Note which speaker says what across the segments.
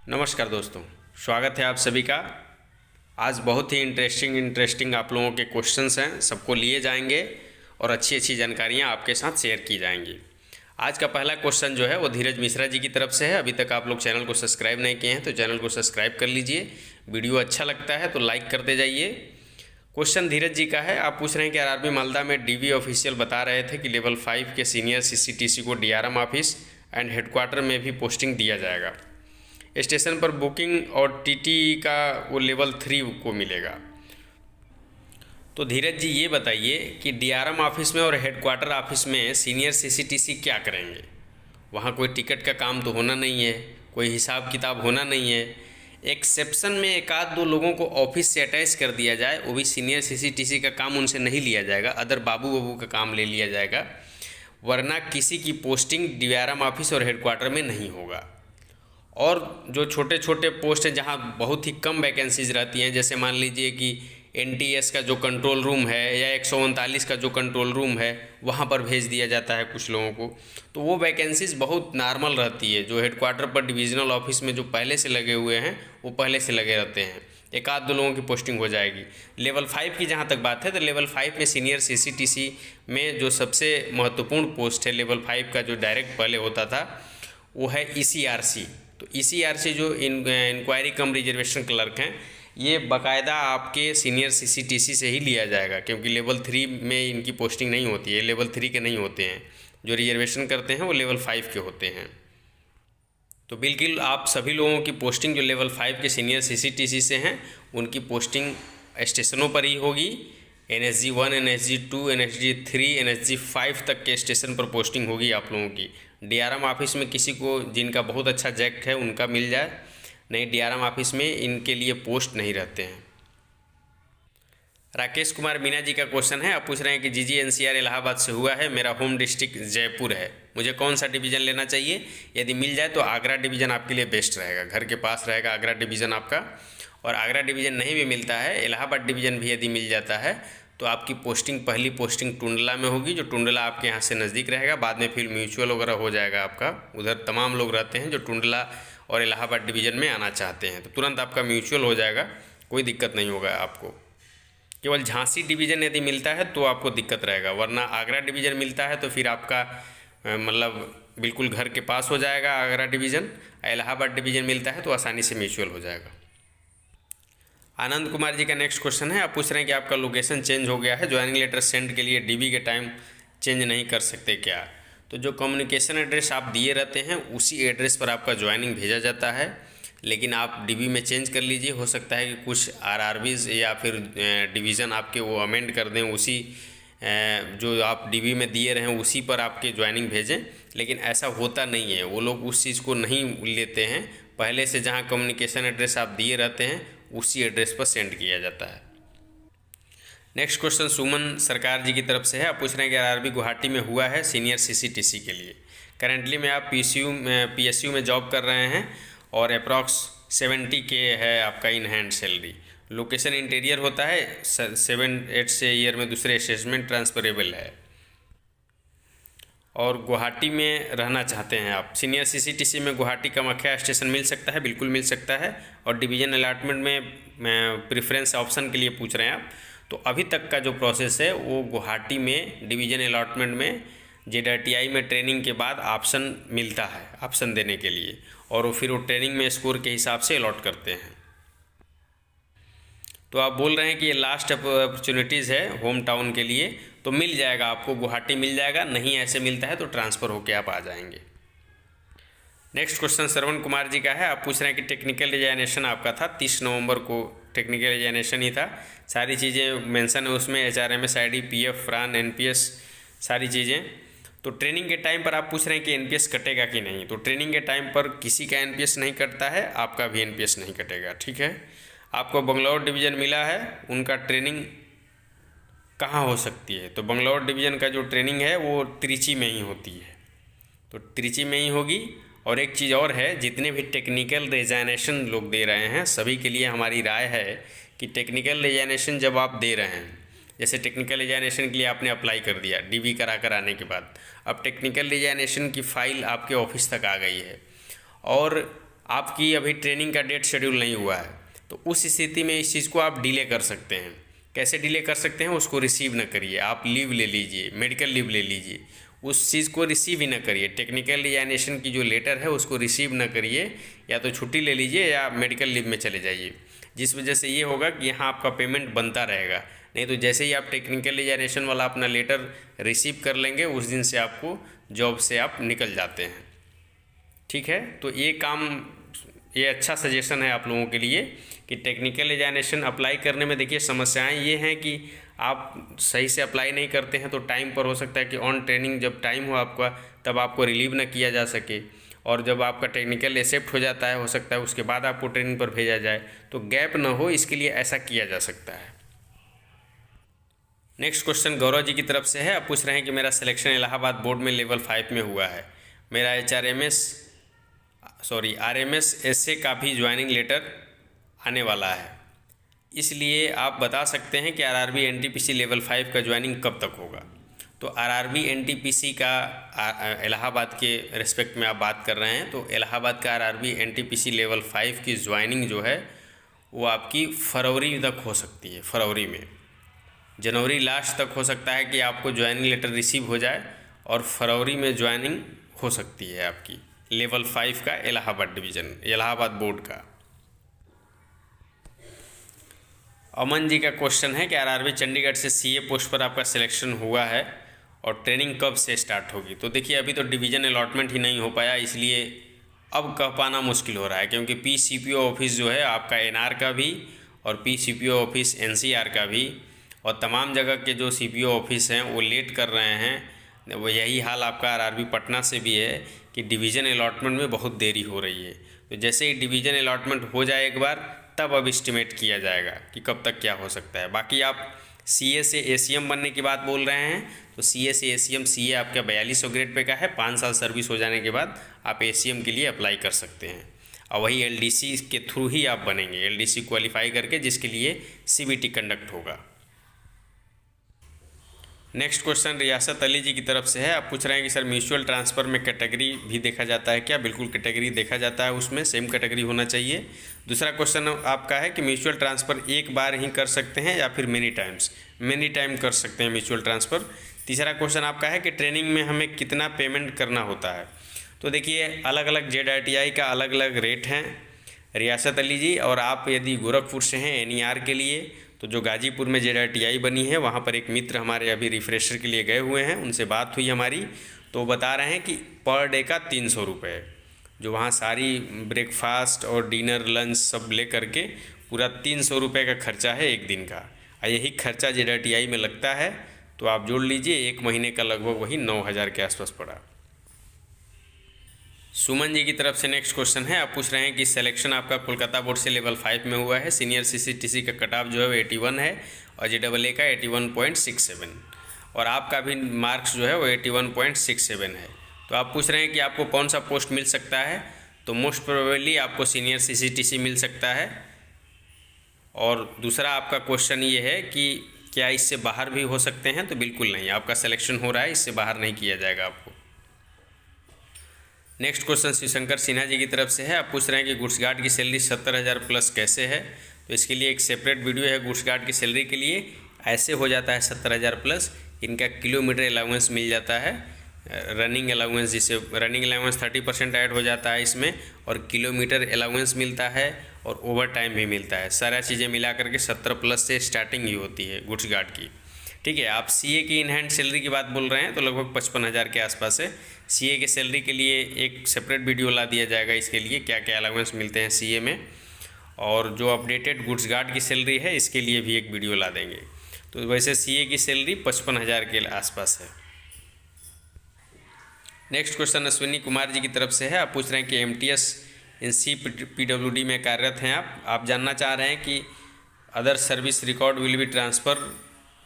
Speaker 1: नमस्कार दोस्तों, स्वागत है आप सभी का। आज बहुत ही इंटरेस्टिंग आप लोगों के क्वेश्चंस हैं, सबको लिए जाएंगे और अच्छी अच्छी जानकारियां आपके साथ शेयर की जाएंगी। आज का पहला क्वेश्चन जो है वो धीरज मिश्रा जी की तरफ से है। अभी तक आप लोग चैनल को सब्सक्राइब नहीं किए हैं तो चैनल को सब्सक्राइब कर लीजिए। वीडियो अच्छा लगता है तो लाइक करते जाइए। क्वेश्चन धीरज जी का है, आप पूछ रहे हैं कि आरआरबी मालदा में डीवी ऑफिशियल बता रहे थे कि लेवल 5 के सीनियर सीसीटीसी को डीआरएम ऑफिस एंड हेडक्वार्टर में भी पोस्टिंग दिया जाएगा। स्टेशन पर बुकिंग और टीटी का वो लेवल 3 को मिलेगा। तो धीरज जी ये बताइए कि डीआरएम ऑफिस में और हेडक्वार्टर ऑफिस में सीनियर सीसीटीसी क्या करेंगे। वहाँ कोई टिकट का काम तो होना नहीं है, कोई हिसाब किताब होना नहीं है। एक्सेप्शन में एक आध दो लोगों को ऑफिस से अटैच कर दिया जाए, वो भी सीनियर सीसीटीसी का काम उनसे नहीं लिया जाएगा, अदर बाबू का काम ले लिया जाएगा। वरना किसी की पोस्टिंग डीआरएम ऑफिस और हेडक्वार्टर में नहीं होगा। और जो छोटे छोटे पोस्ट हैं जहाँ बहुत ही कम वैकेंसीज रहती हैं, जैसे मान लीजिए कि एनटीएस का जो कंट्रोल रूम है या 139 का जो कंट्रोल रूम है वहाँ पर भेज दिया जाता है कुछ लोगों को, तो वो वैकेंसीज बहुत नॉर्मल रहती है। जो हेडक्वार्टर पर डिविजनल ऑफिस में जो पहले से लगे हुए हैं वो पहले से लगे रहते हैं, एक आध दो लोगों की पोस्टिंग हो जाएगी। लेवल 5 की जहाँ तक बात है तो लेवल 5 में सीनियर सीसीटीसी में जो सबसे महत्वपूर्ण पोस्ट है लेवल 5 का, जो डायरेक्ट पहले होता था, वो है ईसीआरसी। तो ईसीआरसी जो इंक्वायरी कम रिजर्वेशन क्लर्क हैं, ये बाकायदा आपके सीनियर सीसीटीसी से ही लिया जाएगा, क्योंकि लेवल 3 में इनकी पोस्टिंग नहीं होती है, लेवल 3 के नहीं होते हैं। जो रिजर्वेशन करते हैं वो लेवल 5 के होते हैं। तो बिल्कुल आप सभी लोगों की पोस्टिंग जो लेवल 5 के सीनियर सीसीटीसी से हैं उनकी पोस्टिंग स्टेशनों पर ही होगी। NSG 1, NSG 2, NSG 3, NSG 5 तक के स्टेशन पर पोस्टिंग होगी आप लोगों की। डीआरएम ऑफिस में किसी को जिनका बहुत अच्छा जैक्ट है उनका मिल जाए, नहीं डीआरएम ऑफिस में इनके लिए पोस्ट नहीं रहते हैं। राकेश कुमार मीना जी का क्वेश्चन है, आप पूछ रहे हैं कि जीजी एनसीआर इलाहाबाद से हुआ है, मेरा होम डिस्ट्रिक्ट जयपुर है, मुझे कौन सा डिवीज़न लेना चाहिए। यदि मिल जाए तो आगरा डिवीज़न आपके लिए बेस्ट रहेगा, घर के पास रहेगा आगरा डिवीज़न आपका। और आगरा डिवीज़न नहीं भी मिलता है, इलाहाबाद डिवीज़न भी यदि मिल जाता है तो आपकी पोस्टिंग पहली पोस्टिंग टुंडला में होगी, जो टुंडला आपके यहाँ से नज़दीक रहेगा। बाद में फिर म्यूचुअल वगैरह हो जाएगा आपका। उधर तमाम लोग रहते हैं जो टुंडला और इलाहाबाद डिवीज़न में आना चाहते हैं, तो तुरंत आपका म्यूचुअल हो जाएगा, कोई दिक्कत नहीं होगा आपको। केवल झांसी डिवीज़न यदि मिलता है तो आपको दिक्कत रहेगा, वरना आगरा डिवीज़न मिलता है तो फिर आपका मतलब बिल्कुल घर के पास हो जाएगा आगरा डिवीज़न। इलाहाबाद डिवीज़न मिलता है तो आसानी से म्यूचुअल हो जाएगा। आनंद कुमार जी का नेक्स्ट क्वेश्चन है, आप पूछ रहे हैं कि आपका लोकेशन चेंज हो गया है, ज्वाइनिंग लेटर सेंड के लिए डीबी के टाइम चेंज नहीं कर सकते क्या। तो जो कम्युनिकेशन एड्रेस आप दिए रहते हैं उसी एड्रेस पर आपका ज्वाइनिंग भेजा जाता है, लेकिन आप डीबी में चेंज कर लीजिए। हो सकता है कि कुछ आरआरबीज या फिर डिवीज़न आपके वो अमेंड कर दें, उसी जो आप डीबी में दिए रहें उसी पर आपके ज्वाइनिंग भेजें, लेकिन ऐसा होता नहीं है। वो लोग उस चीज़ को नहीं लेते हैं, पहले से जहाँ कम्युनिकेशन एड्रेस आप दिए रहते हैं उसी एड्रेस पर सेंड किया जाता है। नेक्स्ट क्वेश्चन सुमन सरकार जी की तरफ से है, आप पूछ रहे हैं कि आरआरबी गुवाहाटी में हुआ है सीनियर सीसीटीसी के लिए। करेंटली में आप पीएसयू में जॉब कर रहे हैं और अप्रॉक्स 70 के है आपका in hand salary. Location interior होता है, 7-8 से ईयर में दूसरे असेसमेंट ट्रांसफरेबल है और गुवाहाटी में रहना चाहते हैं आप। सीनियर सीसीटीसी में गुवाहाटी कामाख्या स्टेशन मिल सकता है, बिल्कुल मिल सकता है। और डिवीज़न अलॉटमेंट में प्रेफरेंस ऑप्शन के लिए पूछ रहे हैं आप, तो अभी तक का जो प्रोसेस है वो गुवाहाटी में डिवीज़न अलॉटमेंट में JDTI में ट्रेनिंग के बाद ऑप्शन मिलता है ऑप्शन देने के लिए, और वो फिर वो ट्रेनिंग में स्कोर के हिसाब से अलॉट करते हैं। तो आप बोल रहे हैं कि ये लास्ट अपॉर्चुनिटीज़ है होम टाउन के लिए, तो मिल जाएगा आपको, गुवाहाटी मिल जाएगा। नहीं ऐसे मिलता है तो ट्रांसफ़र होके आप आ जाएंगे। नेक्स्ट क्वेश्चन श्रवण कुमार जी का है, आप पूछ रहे हैं कि टेक्निकल एग्जामिनेशन आपका था 30 नवंबर को, टेक्निकल एग्जामिनेशन ही था, सारी चीज़ें मेंशन है उसमें, HRMS ID, PF, FRAN, NPS सारी चीज़ें। तो ट्रेनिंग के टाइम पर आप पूछ रहे हैं कि NPS कटेगा कि नहीं, तो ट्रेनिंग के टाइम पर किसी का NPS नहीं कटता है, आपका भी NPS नहीं कटेगा, ठीक है। आपको बंगलौर डिवीज़न मिला है, उनका ट्रेनिंग कहाँ हो सकती है, तो बंगलौर डिवीज़न का जो ट्रेनिंग है वो त्रिची में ही होती है, तो त्रिची में ही होगी। और एक चीज़ और है, जितने भी टेक्निकल एग्जामिनेशन लोग दे रहे हैं सभी के लिए हमारी राय है कि टेक्निकल एग्जामिनेशन जब आप दे रहे हैं, जैसे टेक्निकल एग्जामिनेशन के लिए आपने अप्लाई कर दिया डीबी करा कर आने के बाद, अब टेक्निकल एग्जामिनेशन की फ़ाइल आपके ऑफिस तक आ गई है और आपकी अभी ट्रेनिंग का डेट शेड्यूल नहीं हुआ है, तो उस स्थिति में इस चीज़ को आप डिले कर सकते हैं। कैसे डिले कर सकते हैं? उसको रिसीव न करिए, आप लीव ले लीजिए, मेडिकल लीव ले लीजिए, उस चीज़ को रिसीव ही न करिए। टेक्निकल एग्जामिनेशन की जो लेटर है उसको रिसीव न करिए, या तो छुट्टी ले लीजिए या मेडिकल लीव में चले जाइए, जिस वजह से ये होगा कि यहाँ आपका पेमेंट बनता रहेगा। नहीं तो जैसे ही आप टेक्निकल एग्जामिनेशन वाला अपना लेटर रिसीव कर लेंगे, उस दिन से आपको जॉब से आप निकल जाते हैं। ठीक है, तो ये अच्छा सजेशन है आप लोगों के लिए कि टेक्निकल एग्जामिनेशन अप्लाई करने में देखिए समस्याएं ये हैं कि आप सही से अप्लाई नहीं करते हैं, तो टाइम पर हो सकता है कि ऑन ट्रेनिंग जब टाइम हो आपका तब आपको रिलीव ना किया जा सके, और जब आपका टेक्निकल एक्सेप्ट हो जाता है, हो सकता है उसके बाद आपको ट्रेनिंग पर भेजा जाए, तो गैप ना हो, इसके लिए ऐसा किया जा सकता है। नेक्स्ट क्वेश्चन गौरव जी की तरफ से है। आप पूछ रहे हैं कि मेरा सिलेक्शन इलाहाबाद बोर्ड में लेवल 5 में हुआ है, मेरा RMS SA का भी ज्वाइनिंग लेटर आने वाला है, इसलिए आप बता सकते हैं कि RRB NTPC लेवल 5 का ज्वाइनिंग कब तक होगा। तो RRB NTPC का इलाहाबाद के रिस्पेक्ट में आप बात कर रहे हैं, तो इलाहाबाद का RRB NTPC लेवल 5 की ज्वाइनिंग जो है वो आपकी फरवरी तक हो सकती है। फरवरी में, जनवरी लास्ट तक हो सकता है कि आपको ज्वाइनिंग लेटर रिसीव हो जाए, और फरवरी में ज्वाइनिंग हो सकती है आपकी लेवल 5 का इलाहाबाद बोर्ड का। अमन जी का क्वेश्चन है कि RRB चंडीगढ़ से CA पोस्ट पर आपका सिलेक्शन हुआ है और ट्रेनिंग कब से स्टार्ट होगी। तो देखिए अभी तो डिवीज़न अलॉटमेंट ही नहीं हो पाया, इसलिए अब कह पाना मुश्किल हो रहा है, क्योंकि PCPO ऑफिस जो है आपका NR का भी और PCPO ऑफिस NCR का भी और तमाम जगह के जो CPO ऑफिस हैं वो लेट कर रहे हैं। वो यही हाल आपका RRB पटना से भी है कि डिवीज़न अलॉटमेंट में बहुत देरी हो रही है। तो जैसे ही डिवीज़न अलॉटमेंट हो जाए एक बार, तब अब एस्टिमेट किया जाएगा कि कब तक क्या हो सकता है। बाकी आप CA से ACM बनने की बात बोल रहे हैं, तो CA से ACM, CA आपका 4200 ग्रेड पे का है, 5 साल सर्विस हो जाने के बाद आप ACM के लिए अप्लाई कर सकते हैं, और वही LDC के थ्रू ही आप बनेंगे, LDC क्वालिफाई करके, जिसके लिए CBT कंडक्ट होगा। नेक्स्ट क्वेश्चन रियासत अली जी की तरफ से है। आप पूछ रहे हैं कि सर म्यूचुअल ट्रांसफ़र में कैटेगरी भी देखा जाता है क्या? बिल्कुल कैटेगरी देखा जाता है, उसमें सेम कैटेगरी होना चाहिए। दूसरा क्वेश्चन आपका है कि म्यूचुअल ट्रांसफ़र एक बार ही कर सकते हैं या फिर मेनी टाइम कर सकते हैं म्यूचुअल ट्रांसफ़र। तीसरा क्वेश्चन आपका है कि ट्रेनिंग में हमें कितना पेमेंट करना होता है। तो देखिए अलग अलग ZITI का अलग अलग रेट हैं रियासत अली जी, और आप यदि गोरखपुर से हैं NER के लिए, तो जो गाजीपुर में ZITI बनी है वहाँ पर एक मित्र हमारे अभी रिफ्रेशर के लिए गए हुए हैं, उनसे बात हुई हमारी, तो वो बता रहे हैं कि पर डे का 300 रुपये, जो वहाँ सारी ब्रेकफास्ट और डिनर लंच सब ले करके पूरा 300 रुपये का खर्चा है एक दिन का। यही खर्चा ZITI में लगता है, तो आप जोड़ लीजिए, एक महीने का लगभग वही 9000 के आसपास पड़ा। सुमन जी की तरफ से नेक्स्ट क्वेश्चन है। आप पूछ रहे हैं कि सिलेक्शन आपका कोलकाता बोर्ड से लेवल 5 में हुआ है, सीनियर CCTC का कट ऑफ जो है वो 81 है और JAA का 81.67, और आपका भी मार्क्स जो है वो 81.67 है। तो आप पूछ रहे हैं कि आपको कौन सा पोस्ट मिल सकता है, तो मोस्ट प्रोबेबली आपको सीनियर CCTC मिल सकता है। और दूसरा आपका क्वेश्चन ये है कि क्या इससे बाहर भी हो सकते हैं, तो बिल्कुल नहीं, आपका सिलेक्शन हो रहा है, इससे बाहर नहीं किया जाएगा आपको। नेक्स्ट क्वेश्चन शिवशंकर सिन्हा जी की तरफ से है। आप पूछ रहे हैं कि गुड्स गार्ड की सैलरी 70,000 प्लस कैसे है। तो इसके लिए एक सेपरेट वीडियो है गुड्स गार्ड की सैलरी के लिए। ऐसे हो जाता है 70,000 प्लस, इनका किलोमीटर अलाउंस मिल जाता है, रनिंग अलाउंस, जिससे रनिंग अलाउंस 30% ऐड हो जाता है इसमें, और किलोमीटर अलाउंस मिलता है और ओवर टाइम भी मिलता है। सारा चीज़ें मिला करके 70 प्लस से स्टार्टिंग ही होती है गुड्स गार्ड की। ठीक है, आप CA की इन हैंड सैलरी की बात बोल रहे हैं, तो लगभग 55,000 के आसपास है। CA के सैलरी के लिए एक सेपरेट वीडियो ला दिया जाएगा, इसके लिए क्या क्या अलाउंस मिलते हैं CA में, और जो अपडेटेड गुड्स गार्ड की सैलरी है इसके लिए भी एक वीडियो ला देंगे। तो वैसे CA की सैलरी 55,000 के आसपास है। नेक्स्ट क्वेश्चन अश्विनी कुमार जी की तरफ से है। आप पूछ रहे हैं कि MTS इन CPWD में कार्यरत हैं आप जानना चाह रहे हैं कि other service record will be transfer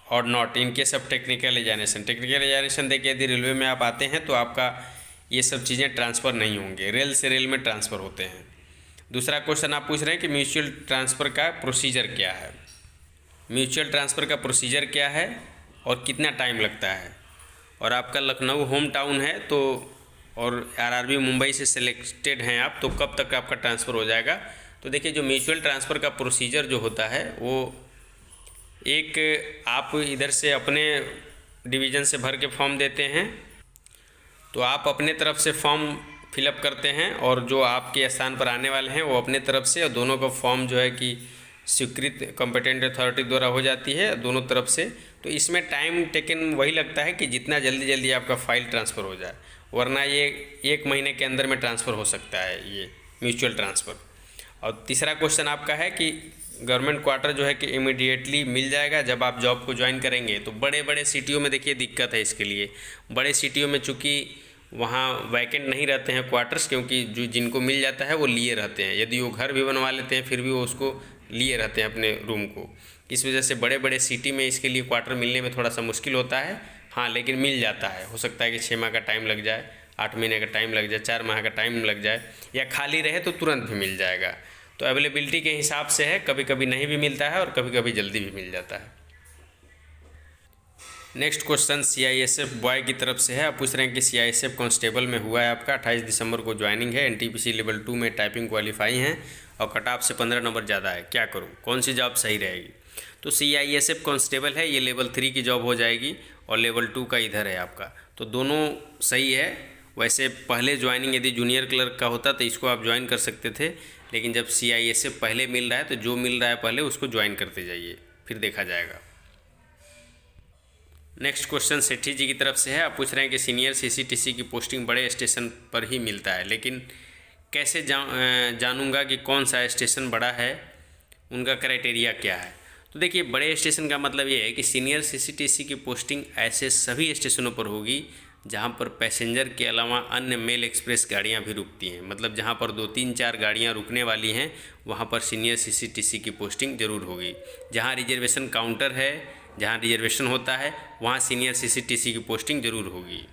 Speaker 1: और not in case of technical examination देखिए यदि रेलवे में आप आते हैं तो आपका ये सब चीज़ें ट्रांसफ़र नहीं होंगे, रेल से रेल में ट्रांसफ़र होते हैं। दूसरा क्वेश्चन आप पूछ रहे हैं कि म्यूचुअल ट्रांसफ़र का प्रोसीजर क्या है। म्यूचुअल ट्रांसफ़र का प्रोसीजर क्या है और कितना टाइम लगता है, और आपका लखनऊ होम टाउन है तो और आरआरबी मुंबई से सिलेक्टेड हैं आप, तो कब तक आपका ट्रांसफ़र हो जाएगा? तो देखिए, जो म्यूचुअल ट्रांसफ़र का प्रोसीजर जो होता है वो एक आप इधर से अपने डिवीज़न से भर के फॉर्म देते हैं, तो आप अपने तरफ से फॉर्म फिलअप करते हैं और जो आपके स्थान पर आने वाले हैं वो अपने तरफ से, और दोनों का फॉर्म जो है कि स्वीकृत कॉम्पिटेंट अथॉरिटी द्वारा हो जाती है दोनों तरफ से। तो इसमें टाइम टेकन वही लगता है कि जितना जल्दी जल्दी आपका फ़ाइल ट्रांसफ़र हो जाए, वरना ये 1 महीने के अंदर में ट्रांसफ़र हो सकता है ये म्यूचुअल ट्रांसफ़र। और तीसरा क्वेश्चन आपका है कि गवर्नमेंट क्वार्टर जो है कि इमीडिएटली मिल जाएगा जब आप जॉब को ज्वाइन करेंगे। तो बड़े बड़े सिटियों में देखिए दिक्कत है इसके लिए। बड़े सिटियों में चूँकि वहाँ वैकेंट नहीं रहते हैं क्वार्टर्स, क्योंकि जो जिनको मिल जाता है वो लिए रहते हैं, यदि वो घर भी बनवा लेते हैं फिर भी वो उसको लिए रहते हैं अपने रूम को। इस वजह से बड़े बड़े सिटी में इसके लिए क्वार्टर मिलने में थोड़ा सा मुश्किल होता है। हाँ, लेकिन मिल जाता है। हो सकता है कि 6 माह का टाइम लग जाए, 8 महीने का टाइम लग जाए, 4 माह का टाइम लग जाए, या खाली रहे तो तुरंत भी मिल जाएगा। तो अवेलेबिलिटी के हिसाब से है, कभी कभी नहीं भी मिलता है और कभी कभी जल्दी भी मिल जाता है। नेक्स्ट क्वेश्चन CISF बॉय की तरफ से है। आप पूछ रहे हैं कि CISF कांस्टेबल में हुआ है आपका, 28 दिसंबर को ज्वाइनिंग है, NTPC लेवल 2 में टाइपिंग क्वालिफाई हैं और कट ऑफ से 15 नंबर ज़्यादा है, क्या करूं, कौन सी जॉब सही रहेगी? तो CISF कांस्टेबल है, ये लेवल 3 की जॉब हो जाएगी और लेवल 2 का इधर है आपका, तो दोनों सही है। वैसे पहले ज्वाइनिंग यदि जूनियर क्लर्क का होता तो इसको आप ज्वाइन कर सकते थे, लेकिन जब CISF पहले मिल रहा है तो जो मिल रहा है पहले उसको ज्वाइन करते जाइए, फिर देखा जाएगा। नेक्स्ट क्वेश्चन सेठी जी की तरफ से है। आप पूछ रहे हैं कि सीनियर CCTC की पोस्टिंग बड़े स्टेशन पर ही मिलता है, लेकिन कैसे जानूंगा कि कौन सा स्टेशन बड़ा है, उनका क्राइटेरिया क्या है? तो देखिए, बड़े स्टेशन का मतलब ये है कि सीनियर CCTC की पोस्टिंग ऐसे सभी स्टेशनों पर होगी जहां पर पैसेंजर के अलावा अन्य मेल एक्सप्रेस गाड़ियां भी रुकती हैं। मतलब जहां पर 2, 3, 4 गाड़ियां रुकने वाली हैं वहां पर सीनियर CCTC की पोस्टिंग ज़रूर होगी। जहां रिजर्वेशन काउंटर है, जहां रिजर्वेशन होता है, वहां सीनियर CCTC की पोस्टिंग ज़रूर होगी।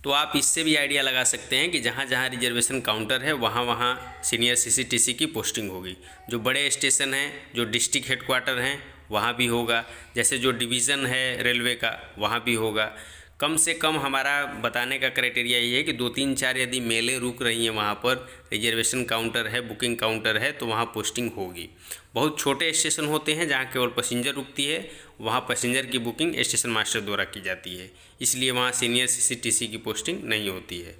Speaker 1: तो आप इससे भी आइडिया लगा सकते हैं कि जहाँ जहाँ रिजर्वेशन काउंटर है वहाँ वहाँ सीनियर CCTC की पोस्टिंग होगी। जो बड़े स्टेशन हैं, जो डिस्ट्रिक्ट हेडक्वार्टर हैं, वहाँ भी होगा। जैसे जो डिवीज़न है रेलवे का, वहाँ भी होगा। कम से कम हमारा बताने का क्राइटेरिया ये है कि 2, 3, 4 यदि मेलें रुक रही हैं, वहाँ पर रिजर्वेशन काउंटर है, बुकिंग काउंटर है, तो वहाँ पोस्टिंग होगी। बहुत छोटे स्टेशन होते हैं जहाँ केवल पैसेंजर रुकती है, वहाँ पैसेंजर की बुकिंग स्टेशन मास्टर द्वारा की जाती है, इसलिए वहाँ सीनियर CCTC की पोस्टिंग नहीं होती है।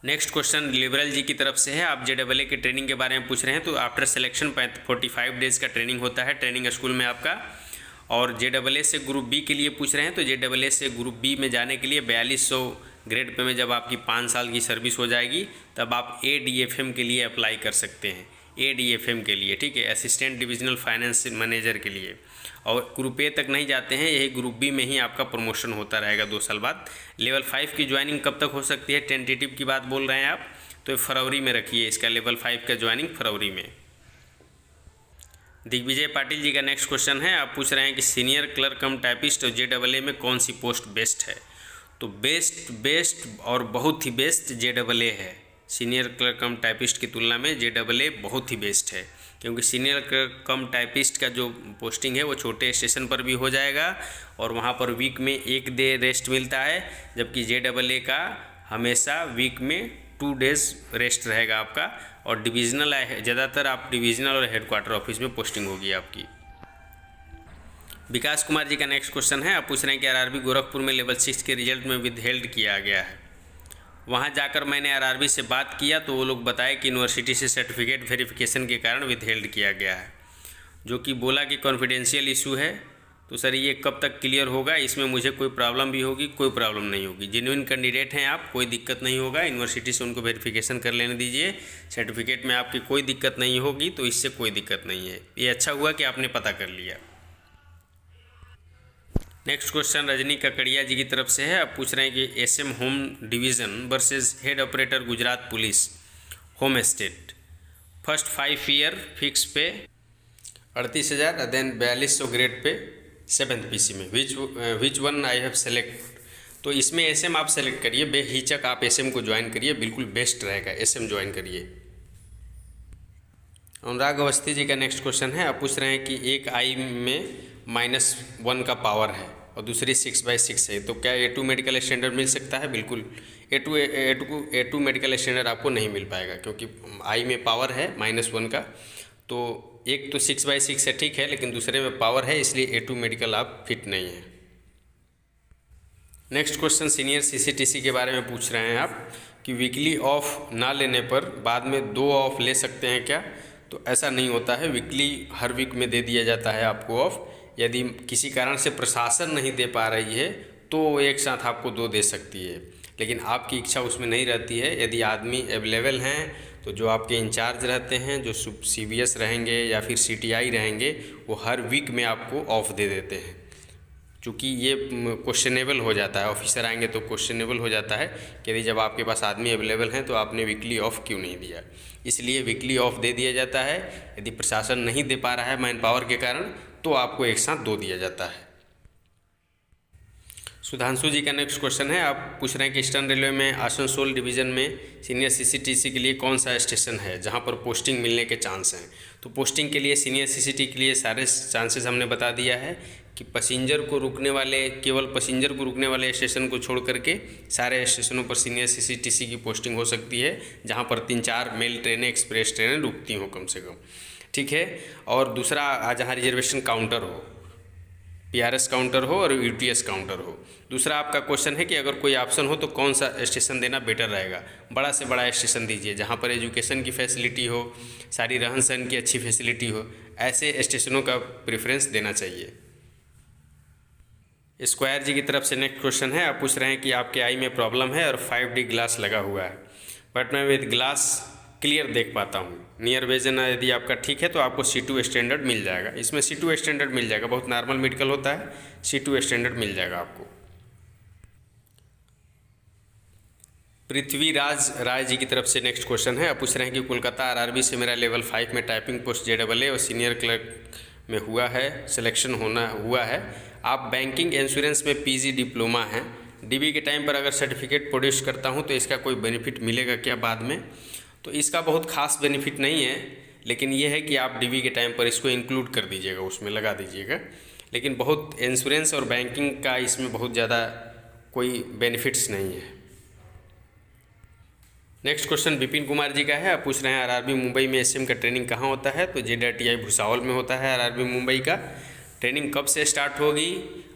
Speaker 1: नेक्स्ट क्वेश्चन लिबरल जी की तरफ से है। आप JAA की ट्रेनिंग के बारे में पूछ रहे हैं। तो आफ्टर सिलेक्शन 45 डेज़ का ट्रेनिंग होता है ट्रेनिंग स्कूल में आपका। और JAA से ग्रुप B के लिए पूछ रहे हैं। तो JAA से ग्रुप B में जाने के लिए 4200 ग्रेड पे में जब आपकी 5 साल की सर्विस हो जाएगी तब आप ADFM के लिए अप्लाई कर सकते हैं। ADFM के लिए, ठीक है, असिस्टेंट डिविजनल फाइनेंस मैनेजर के लिए। और ग्रुप A तक नहीं जाते हैं, यही ग्रुप B में ही आपका प्रमोशन होता रहेगा 2 साल बाद। लेवल 5 की ज्वाइनिंग कब तक हो सकती है? टेंटेटिव की बात बोल रहे हैं आप, तो फरवरी में रखिए इसका लेवल 5 का ज्वाइनिंग फरवरी में। दिग्विजय पाटिल जी का नेक्स्ट क्वेश्चन है। आप पूछ रहे हैं कि सीनियर क्लर्क कम टाइपिस्ट और JAA में कौन सी पोस्ट बेस्ट है? तो बेस्ट और बहुत ही बेस्ट JAA है। सीनियर क्लर्क कम टाइपिस्ट की तुलना में JAA बहुत ही बेस्ट है, क्योंकि सीनियर क्लर्क कम टाइपिस्ट का जो पोस्टिंग है वो छोटे स्टेशन पर भी हो जाएगा और वहाँ पर वीक में 1 डे रेस्ट मिलता है, जबकि JAA का हमेशा वीक में 2 डेज़ रेस्ट रहेगा आपका। और डिविजनल ज़्यादातर आप डिविजनल और हेडक्वार्टर ऑफिस में पोस्टिंग होगी आपकी। विकास कुमार जी का नेक्स्ट क्वेश्चन है। आप पूछ रहे हैं कि RRB गोरखपुर में लेवल 6 के रिजल्ट में विदहेल्ड किया गया है। वहां जाकर मैंने RRB से बात किया तो वो लोग बताए कि यूनिवर्सिटी से सर्टिफिकेट वेरिफिकेशन के कारण विदहेल्ड किया गया है, जो कि बोला कि कॉन्फिडेंशियल इशू है। तो सर ये कब तक क्लियर होगा? इसमें मुझे कोई प्रॉब्लम भी होगी? कोई प्रॉब्लम नहीं होगी। जेन्युइन कैंडिडेट हैं आप, कोई दिक्कत नहीं होगा। यूनिवर्सिटी से उनको वेरिफिकेशन कर लेने दीजिए, सर्टिफिकेट में आपकी कोई दिक्कत नहीं होगी, तो इससे कोई दिक्कत नहीं है। ये अच्छा हुआ कि आपने पता कर लिया। नेक्स्ट क्वेश्चन रजनी ककड़िया जी की तरफ से है। आप पूछ रहे हैं कि SM home division versus head operator Gujarat police home state, first 5 year fix pay 38,000, then 4200 grade pay 7th PC में, which one I have select. तो इसमें SM आप सेलेक्ट करिए, बेहिचक आप SM को ज्वाइन करिए, बिल्कुल बेस्ट रहेगा, SM ज्वाइन करिए। अनुराग अवस्थी जी का नेक्स्ट क्वेश्चन है। आप पूछ रहे हैं कि एक आई में -1 का पावर है और दूसरी 6/6 है, तो क्या A2 मेडिकल स्टैंडर्ड मिल सकता है? बिल्कुल A2 मेडिकल स्टैंडर्ड आपको नहीं मिल पाएगा, क्योंकि आई में पावर है -1 का। तो एक तो 6/6 है, ठीक है, लेकिन दूसरे में पावर है, इसलिए A2 मेडिकल आप फिट नहीं है। नेक्स्ट क्वेश्चन सीनियर CCTC के बारे में पूछ रहे हैं आप कि वीकली ऑफ ना लेने पर बाद में 2 ऑफ ले सकते हैं क्या? तो ऐसा नहीं होता है, वीकली हर वीक में दे दिया जाता है आपको ऑफ। यदि किसी कारण से प्रशासन नहीं दे पा रही है तो एक साथ आपको 2 दे सकती है, लेकिन आपकी इच्छा उसमें नहीं रहती है। यदि आदमी अवेलेबल हैं तो जो आपके इंचार्ज रहते हैं, जो CVS रहेंगे या फिर CTI रहेंगे, वो हर वीक में आपको ऑफ दे देते हैं। चूँकि ये क्वेश्चनेबल हो जाता है, ऑफिसर आएंगे तो क्वेश्चनेबल हो जाता है कि यदि जब आपके पास आदमी अवेलेबल हैं तो आपने वीकली ऑफ क्यों नहीं दिया। इसलिए वीकली ऑफ दे दिया जाता है। यदि प्रशासन नहीं दे पा रहा है मैन पावर के कारण, तो आपको एक साथ 2 दिया जाता है। सुधांशु जी का नेक्स्ट क्वेश्चन है, आप पूछ रहे हैं कि ईस्टर्न रेलवे में आसनसोल डिवीज़न में सीनियर CCTC के लिए कौन सा स्टेशन है जहां पर पोस्टिंग मिलने के चांस हैं? तो पोस्टिंग के लिए सीनियर CCTC के लिए सारे चांसेस हमने बता दिया है कि केवल पैसेंजर को रुकने वाले स्टेशन को छोड़ करके सारे स्टेशनों पर सीनियर CCTC की पोस्टिंग हो सकती है, जहाँ पर 3-4 मेल ट्रेनें, एक्सप्रेस ट्रेनें रुकती हों कम से कम, ठीक है। और दूसरा, जहाँ रिजर्वेशन काउंटर हो, PRS काउंटर हो और UTS काउंटर हो। दूसरा आपका क्वेश्चन है कि अगर कोई ऑप्शन हो तो कौन सा स्टेशन देना बेटर रहेगा? बड़ा से बड़ा स्टेशन दीजिए जहाँ पर एजुकेशन की फैसिलिटी हो, सारी रहन सहन की अच्छी फैसिलिटी हो, ऐसे स्टेशनों का प्रेफरेंस देना चाहिए। स्क्वायर जी की तरफ से नेक्स्ट क्वेश्चन है, आप पूछ रहे हैं कि आपके आई में प्रॉब्लम है और 5D ग्लास लगा हुआ है, बट मैं विद ग्लास क्लियर देख पाता हूँ। नियर विजन यदि आपका ठीक है तो आपको C2 स्टैंडर्ड मिल जाएगा। इसमें C2 स्टैंडर्ड मिल जाएगा, बहुत नॉर्मल मेडिकल होता है, C2 स्टैंडर्ड मिल जाएगा आपको। पृथ्वीराज राय जी की तरफ से नेक्स्ट क्वेश्चन है, आप पूछ रहे हैं कि कोलकाता RRB से मेरा लेवल 5 में टाइपिंग पोस्ट JAA और सीनियर क्लर्क में हुआ है, सिलेक्शन हुआ है। आप बैंकिंग इंश्योरेंस में PG डिप्लोमा हैं, DB के टाइम पर अगर सर्टिफिकेट प्रोड्यूस करता हूं तो इसका कोई बेनिफिट मिलेगा क्या बाद में? तो इसका बहुत खास बेनिफिट नहीं है, लेकिन यह है कि आप DB के टाइम पर इसको इंक्लूड कर दीजिएगा, उसमें लगा दीजिएगा। लेकिन बहुत इंश्योरेंस और बैंकिंग का इसमें बहुत ज़्यादा कोई बेनिफिट्स नहीं है। नेक्स्ट क्वेश्चन विपिन कुमार जी का है, आप पूछ रहे हैं RRB मुंबई में SM का ट्रेनिंग कहाँ होता है? तो JTI भुसावल में होता है RRB मुंबई का। ट्रेनिंग कब से स्टार्ट होगी?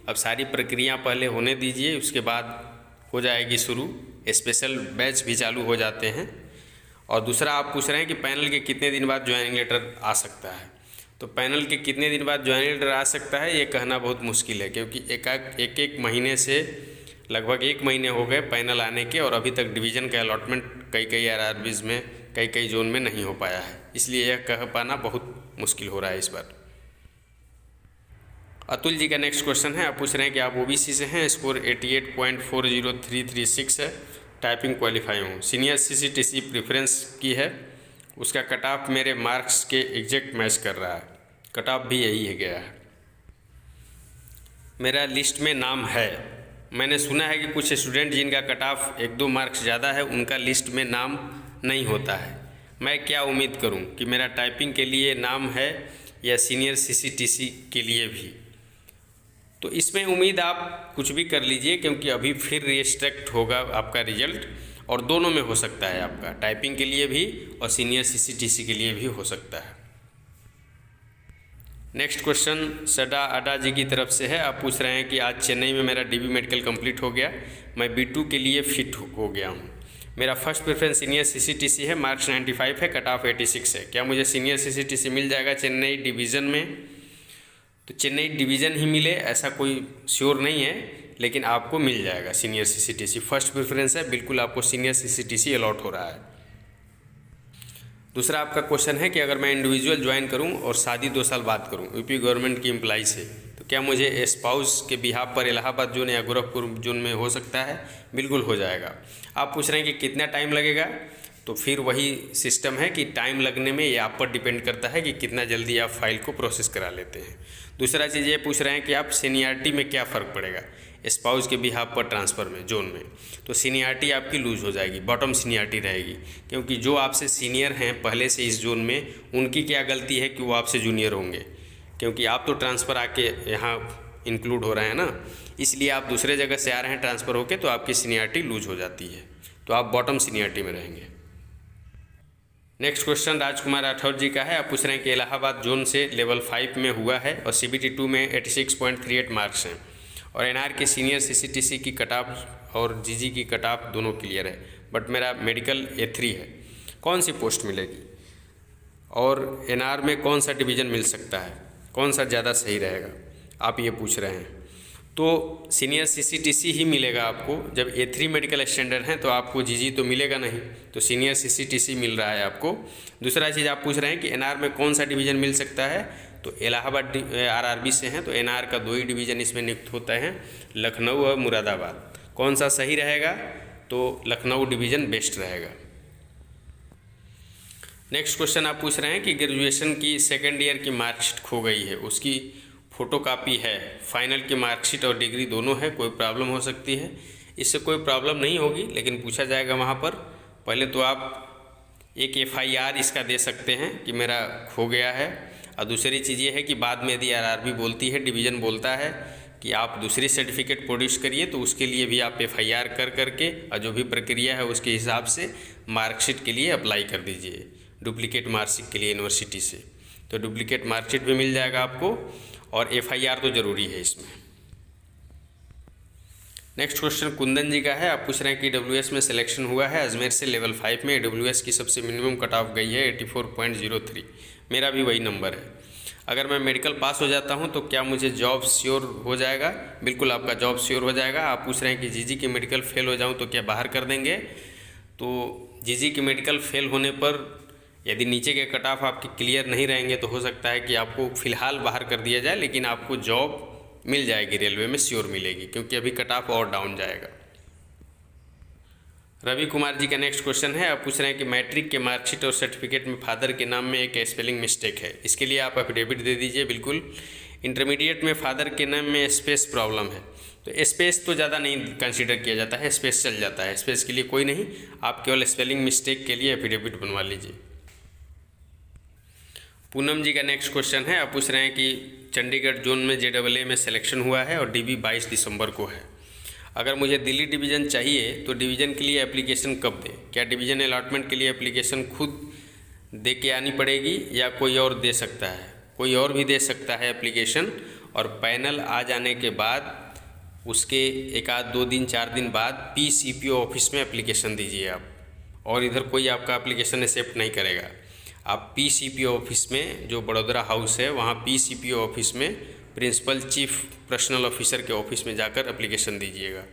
Speaker 1: अब सारी प्रक्रिया पहले होने दीजिए, उसके बाद हो जाएगी शुरू। स्पेशल बैच भी चालू हो जाते हैं। और दूसरा आप पूछ रहे हैं कि पैनल के कितने दिन बाद ज्वाइनिंग लेटर आ सकता है? तो पैनल के कितने दिन बाद ज्वाइनिंग लेटर आ सकता है ये कहना बहुत मुश्किल है, क्योंकि एक महीने से लगभग 1 महीने हो गए पैनल आने के, और अभी तक डिवीज़न का अलॉटमेंट कई RRBs में कई जोन में नहीं हो पाया है, इसलिए यह कह पाना बहुत मुश्किल हो रहा है इस बार। अतुल जी का नेक्स्ट क्वेश्चन है, आप पूछ रहे हैं कि आप OBC से हैं, स्कोर 88.40336 है, टाइपिंग क्वालिफाई हूँ, सीनियर CCTC प्रेफरेंस की है, उसका कट ऑफ मेरे मार्क्स के एग्जैक्ट मैच कर रहा है, कट ऑफ भी यही है गया है। मेरा लिस्ट में नाम है, मैंने सुना है कि कुछ स्टूडेंट जिनका कट ऑफ 1-2 मार्क्स ज़्यादा है उनका लिस्ट में नाम नहीं होता है। मैं क्या उम्मीद करूं कि मेरा टाइपिंग के लिए नाम है या सीनियर CCTC के लिए भी? तो इसमें उम्मीद आप कुछ भी कर लीजिए, क्योंकि अभी फिर रिस्ट्रिक्ट होगा आपका रिजल्ट, और दोनों में हो सकता है, आपका टाइपिंग के लिए भी और सीनियर CCTC के लिए भी हो सकता है। नेक्स्ट क्वेश्चन सडा अडा जी की तरफ से है, आप पूछ रहे हैं कि आज चेन्नई में मेरा DB मेडिकल कंप्लीट हो गया, मैं B2 के लिए फिट हो गया हूँ, मेरा फर्स्ट प्रेफरेंस सीनियर CCTC है, मार्क्स 95 है, कट ऑफ 86 है, क्या मुझे सीनियर CCTC मिल जाएगा चेन्नई डिवीज़न में? तो चेन्नई डिवीज़न ही मिले ऐसा कोई श्योर नहीं है, लेकिन आपको मिल जाएगा सीनियर CCTC, फर्स्ट प्रेफरेंस है, बिल्कुल आपको सीनियर CCTC अलॉट हो रहा है। दूसरा आपका क्वेश्चन है कि अगर मैं इंडिविजुअल ज्वाइन करूं और शादी 2 साल बाद करूं UP गवर्नमेंट की एम्प्लॉई से, तो क्या मुझे स्पाउस के बिहाफ पर इलाहाबाद जोन या गोरखपुर जोन में हो सकता है? बिल्कुल हो जाएगा। आप पूछ रहे हैं कि कितना टाइम लगेगा, तो फिर वही सिस्टम है कि टाइम लगने में ये आप पर डिपेंड करता है कि कितना जल्दी आप फाइल को प्रोसेस करा लेते हैं। दूसरा चीज़ ये पूछ रहे हैं कि आप सीनियरिटी में क्या फ़र्क पड़ेगा स्पाउस के बिहाफ पर ट्रांसफ़र में जोन में? तो सीनियरिटी आपकी लूज़ हो जाएगी, बॉटम सीनियरिटी रहेगी, क्योंकि जो आपसे सीनियर हैं पहले से इस जोन में, उनकी क्या गलती है कि वो आपसे जूनियर होंगे, क्योंकि आप तो ट्रांसफ़र आके यहाँ इंक्लूड हो रहे हैं ना, इसलिए आप दूसरे जगह से आ रहे हैं ट्रांसफ़र होकर, तो आपकी सीनियरिटी लूज हो जाती है, तो आप बॉटम सीनियरिटी में रहेंगे। नेक्स्ट क्वेश्चन राजकुमार राठौर जी का है। आप पूछ रहे हैं कि इलाहाबाद जोन से लेवल 5 में हुआ है और CBT 2 में 86.38 मार्क्स हैं और NR के सीनियर CCTC की कट ऑफ और GG की कट ऑफ दोनों क्लियर है, बट मेरा मेडिकल A3 है, कौन सी पोस्ट मिलेगी और NR में कौन सा डिवीज़न मिल सकता है, कौन सा ज़्यादा सही रहेगा, आप ये पूछ रहे हैं। तो सीनियर CCTC ही मिलेगा आपको। जब A3 मेडिकल स्टैंडर्ड है तो आपको GG तो मिलेगा नहीं, तो सीनियर CCTC मिल रहा है आपको। दूसरा चीज़ आप पूछ रहे हैं कि NR में कौन सा डिवीज़न मिल सकता है, तो इलाहाबाद RRB से हैं तो NR का 2 ही डिवीज़न इसमें नियुक्त होता है, लखनऊ और मुरादाबाद। कौन सा सही रहेगा, तो लखनऊ डिवीज़न बेस्ट रहेगा। नेक्स्ट क्वेश्चन आप पूछ रहे हैं कि ग्रेजुएशन की सेकेंड ईयर की मार्कशीट खो गई है, उसकी फ़ोटोकॉपी है, फाइनल की मार्कशीट और डिग्री दोनों है, कोई प्रॉब्लम हो सकती है। इससे कोई प्रॉब्लम नहीं होगी, लेकिन पूछा जाएगा वहाँ पर। पहले तो आप एक FIR इसका दे सकते हैं कि मेरा खो गया है, और दूसरी चीज़ ये है कि बाद में यदि RRB बोलती है, डिवीज़न बोलता है कि आप दूसरी सर्टिफिकेट प्रोड्यूस करिए, तो उसके लिए भी आप FIR कर करके और जो भी प्रक्रिया है उसके हिसाब से मार्कशीट के लिए अप्लाई कर दीजिए, डुप्लीकेट मार्कशीट के लिए यूनिवर्सिटी से, तो डुप्लीकेट मार्कशीट भी मिल जाएगा आपको, और FIR तो ज़रूरी है इसमें। नेक्स्ट क्वेश्चन कुंदन जी का है। आप पूछ रहे हैं कि AWS में सिलेक्शन हुआ है अजमेर से लेवल 5 में, AWS की सबसे मिनिमम कट ऑफ गई है 84.03, मेरा भी वही नंबर है। अगर मैं मेडिकल पास हो जाता हूं तो क्या मुझे जॉब श्योर हो जाएगा? बिल्कुल आपका जॉब श्योर हो जाएगा। आप पूछ रहे हैं कि GG की मेडिकल फेल हो जाऊँ तो क्या बाहर कर देंगे? तो GG की मेडिकल फेल होने पर यदि नीचे के कट ऑफ आपके क्लियर नहीं रहेंगे तो हो सकता है कि आपको फ़िलहाल बाहर कर दिया जाए, लेकिन आपको जॉब मिल जाएगी, रेलवे में श्योर मिलेगी, क्योंकि अभी कट ऑफ और डाउन जाएगा। रवि कुमार जी का नेक्स्ट क्वेश्चन है। आप पूछ रहे हैं कि मैट्रिक के मार्कशीट और सर्टिफिकेट में फादर के नाम में एक स्पेलिंग मिस्टेक है, इसके लिए आप एफिडेविट दे दीजिए। बिल्कुल। इंटरमीडिएट में फादर के नाम में स्पेस प्रॉब्लम है, तो स्पेस तो ज़्यादा नहीं कंसीडर किया जाता है, स्पेस चल जाता है, स्पेस के लिए कोई नहीं, आप केवल स्पेलिंग मिस्टेक के लिए एफिडेविट बनवा लीजिए। पूनम जी का नेक्स्ट क्वेश्चन है। आप पूछ रहे हैं कि चंडीगढ़ जोन में JAA में सिलेक्शन हुआ है और DB 22 दिसंबर को है। अगर मुझे दिल्ली डिवीज़न चाहिए तो डिवीज़न के लिए एप्लीकेशन कब दें? क्या डिवीज़न अलॉटमेंट के लिए एप्लीकेशन खुद दे के आनी पड़ेगी या कोई और दे सकता है? कोई और भी दे सकता है एप्लीकेशन, और पैनल आ जाने के बाद उसके 1 आध 2 दिन 4 दिन बाद PCPO ऑफिस में एप्लीकेशन दीजिए आप, और इधर कोई आपका एप्लीकेशन एक्सेप्ट नहीं करेगा। आप PCPO ऑफिस में, जो बड़ोदरा हाउस है, वहाँ PCPO ऑफिस में प्रिंसिपल चीफ पर्सनल ऑफिसर के ऑफिस में जाकर एप्लीकेशन दीजिएगा।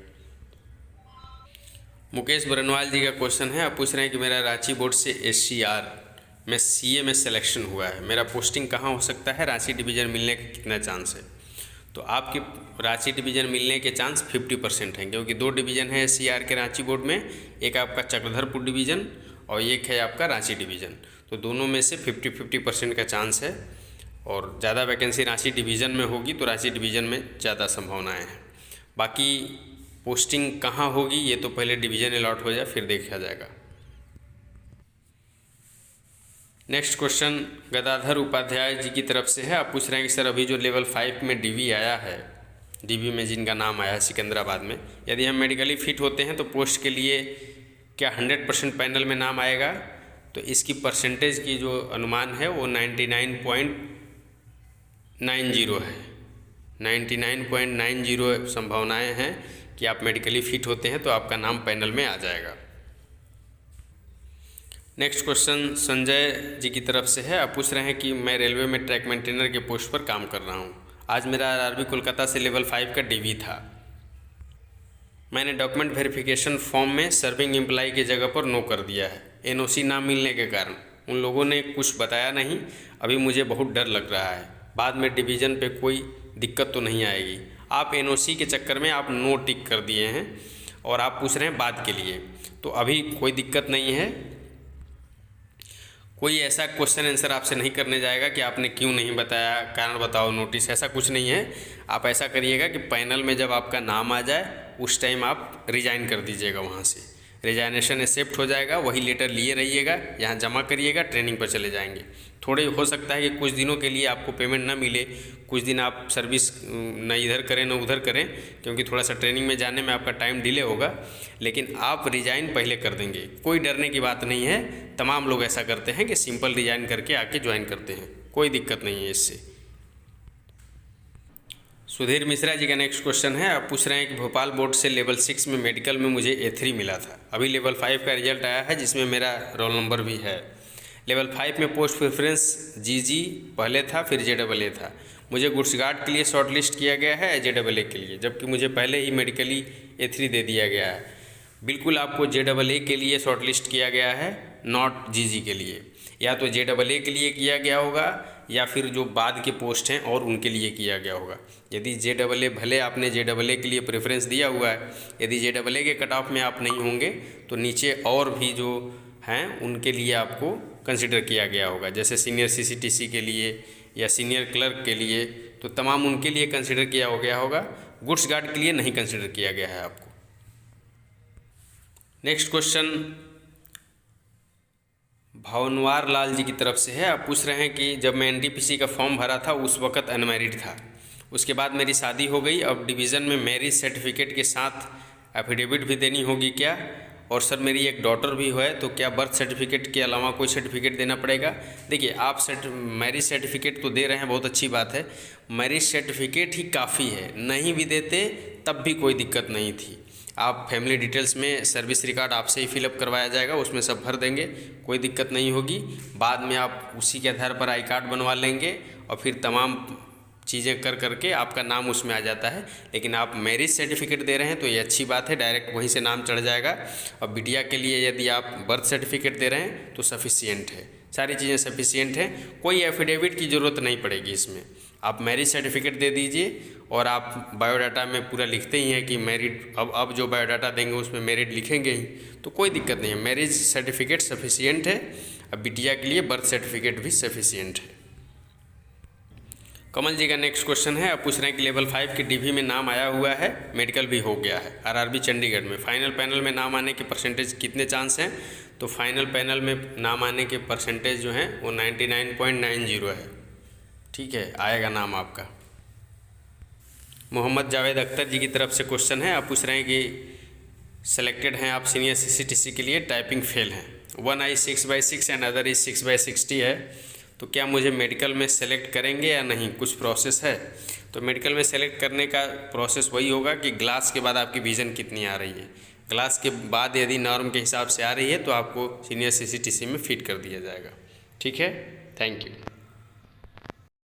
Speaker 1: मुकेश बरनवाल जी का क्वेश्चन है। आप पूछ रहे हैं कि मेरा रांची बोर्ड से SCR में CA में सिलेक्शन हुआ है, मेरा पोस्टिंग कहाँ हो सकता है, रांची डिवीज़न मिलने का कितना चांस है? तो आपकी रांची डिवीज़न मिलने के चांस 50% हैं, क्योंकि 2 डिवीज़न है SCR के रांची बोर्ड में, एक आपका चक्रधरपुर डिवीज़न और एक है आपका रांची डिवीज़न, तो दोनों में से 50-50% का चांस है, और ज़्यादा वैकेंसी रांची डिवीज़न में होगी तो रांची डिवीज़न में ज़्यादा संभावनाएं हैं। बाकी पोस्टिंग कहाँ होगी ये तो पहले डिवीज़न अलॉट हो जाए फिर देखा जाएगा। नेक्स्ट क्वेश्चन गदाधर उपाध्याय जी की तरफ से है। आप पूछ रहे हैं कि सर अभी जो लेवल 5 में DV आया है, DV में जिनका नाम आया है सिकंदराबाद में, यदि हम मेडिकली फिट होते हैं तो पोस्ट के लिए क्या 100% पैनल में नाम आएगा? तो इसकी परसेंटेज की जो अनुमान है वो 99.90 है, 99.90 संभावनाएं हैं कि आप मेडिकली फिट होते हैं तो आपका नाम पैनल में आ जाएगा। नेक्स्ट क्वेश्चन संजय जी की तरफ से है। आप पूछ रहे हैं कि मैं रेलवे में ट्रैक मेंटेनर के पोस्ट पर काम कर रहा हूं, आज मेरा RRB कोलकाता से लेवल 5 का DV था, मैंने डॉक्यूमेंट वेरिफिकेशन फॉर्म में सर्विंग एम्प्लॉय की जगह पर नो कर दिया है, NOC ना मिलने के कारण। उन लोगों ने कुछ बताया नहीं, अभी मुझे बहुत डर लग रहा है, बाद में डिवीज़न पे कोई दिक्कत तो नहीं आएगी? आप NOC के चक्कर में आप नो टिक कर दिए हैं और आप पूछ रहे हैं बाद के लिए, तो अभी कोई दिक्कत नहीं है। कोई ऐसा क्वेश्चन आंसर आपसे नहीं करने जाएगा कि आपने क्यों नहीं बताया, कारण बताओ नोटिस, ऐसा कुछ नहीं है। आप ऐसा करिएगा कि पैनल में जब आपका नाम आ जाए उस टाइम आप रिज़ाइन कर दीजिएगा वहाँ से। रिजाइनेशन एक्सेप्ट हो जाएगा, वही लेटर लिए रहिएगा, यहाँ जमा करिएगा, ट्रेनिंग पर चले जाएंगे। थोड़े हो सकता है कि कुछ दिनों के लिए आपको पेमेंट ना मिले, कुछ दिन आप सर्विस न इधर करें न उधर करें, क्योंकि थोड़ा सा ट्रेनिंग में जाने में आपका टाइम डिले होगा, लेकिन आप रिजाइन पहले कर देंगे। कोई डरने की बात नहीं है, तमाम लोग ऐसा करते हैं कि सिंपल रिजाइन करके आके ज्वाइन करते हैं, कोई दिक्कत नहीं है इससे। सुधीर मिश्रा जी का नेक्स्ट क्वेश्चन है, आप पूछ रहे हैं कि भोपाल बोर्ड से लेवल 6 में मेडिकल में मुझे A3 मिला था, अभी लेवल 5 का रिजल्ट आया है जिसमें मेरा रोल नंबर भी है। लेवल 5 में पोस्ट प्रेफरेंस GG पहले था, फिर JAA था। मुझे गुड्स गार्ड के लिए शॉर्ट लिस्ट किया गया है या JAA के लिए, जबकि मुझे पहले ही मेडिकली A3 दे दिया गया है। बिल्कुल आपको JAA के लिए शॉर्ट लिस्ट किया गया है, नॉट GG के लिए। या तो JAA के लिए किया गया होगा या फिर जो बाद के पोस्ट हैं और उनके लिए किया गया होगा। यदि JAA, भले आपने JAA के लिए प्रेफरेंस दिया हुआ है, यदि JAA के कट ऑफ में आप नहीं होंगे तो नीचे और भी जो हैं उनके लिए आपको कंसिडर किया गया होगा, जैसे सीनियर CCTC के लिए या सीनियर क्लर्क के लिए, तो तमाम उनके लिए कंसिडर किया हो गया होगा। गुड्स गार्ड के लिए नहीं कंसिडर किया गया है आपको। नेक्स्ट क्वेश्चन भावनवार लाल जी की तरफ से है, आप पूछ रहे हैं कि जब मैं NTPC का फॉर्म भरा था उस वक़्त अनमैरिड था, उसके बाद मेरी शादी हो गई, अब डिवीज़न में मैरिज सर्टिफिकेट के साथ एफिडेविट भी देनी होगी क्या? और सर मेरी एक डॉटर भी है, तो क्या बर्थ सर्टिफिकेट के अलावा कोई सर्टिफिकेट देना पड़ेगा? देखिए, आप मैरिज सर्टिफिकेट तो दे रहे हैं, बहुत अच्छी बात है, मैरिज सर्टिफिकेट ही काफ़ी है, नहीं भी देते तब भी कोई दिक्कत नहीं थी। आप फैमिली डिटेल्स में सर्विस रिकॉर्ड आपसे ही फिलअप करवाया जाएगा, उसमें सब भर देंगे, कोई दिक्कत नहीं होगी। बाद में आप उसी के आधार पर आई कार्ड बनवा लेंगे और फिर तमाम चीज़ें कर करके आपका नाम उसमें आ जाता है। लेकिन आप मैरिज सर्टिफिकेट दे रहे हैं तो ये अच्छी बात है, डायरेक्ट वहीं से नाम चढ़ जाएगा। और बिटिया के लिए यदि आप बर्थ सर्टिफिकेट दे रहे हैं तो सफिशियंट है, सारी चीज़ें सफिशियंट हैं, कोई एफिडेविट की ज़रूरत नहीं पड़ेगी इसमें। आप मैरिज सर्टिफिकेट दे दीजिए और आप बायोडाटा में पूरा लिखते ही हैं कि मैरिड, अब जो बायोडाटा देंगे उसमें मैरिड लिखेंगे ही, तो कोई दिक्कत नहीं है, मैरिज सर्टिफिकेट सफिशियंट है। अब बिटिया के लिए बर्थ सर्टिफिकेट भी सफिशियंट है। कमल जी का नेक्स्ट क्वेश्चन है, आप पूछ रहे हैं कि लेवल 5 के DV में नाम आया हुआ है, मेडिकल भी हो गया है RRB चंडीगढ़ में, फाइनल पैनल में नाम आने के परसेंटेज कितने चांस हैं? तो फाइनल पैनल में नाम आने के परसेंटेज जो हैं वो 99.90 है। ठीक है, आएगा नाम आपका। मोहम्मद जावेद अख्तर जी की तरफ से क्वेश्चन है, आप पूछ रहे हैं कि सेलेक्टेड हैं आप सीनियर CCTC के लिए, टाइपिंग फेल हैं, 1 आई 6/6 एंड अदर इज 6/60 है, तो क्या मुझे मेडिकल में सेलेक्ट करेंगे या नहीं? कुछ प्रोसेस है? तो मेडिकल में सेलेक्ट करने का प्रोसेस वही होगा कि ग्लास के बाद आपकी विज़न कितनी आ रही है, ग्लास के बाद यदि नॉर्म के हिसाब से आ रही है तो आपको सीनियर CCTC में फिट कर दिया जाएगा। ठीक है, थैंक यू।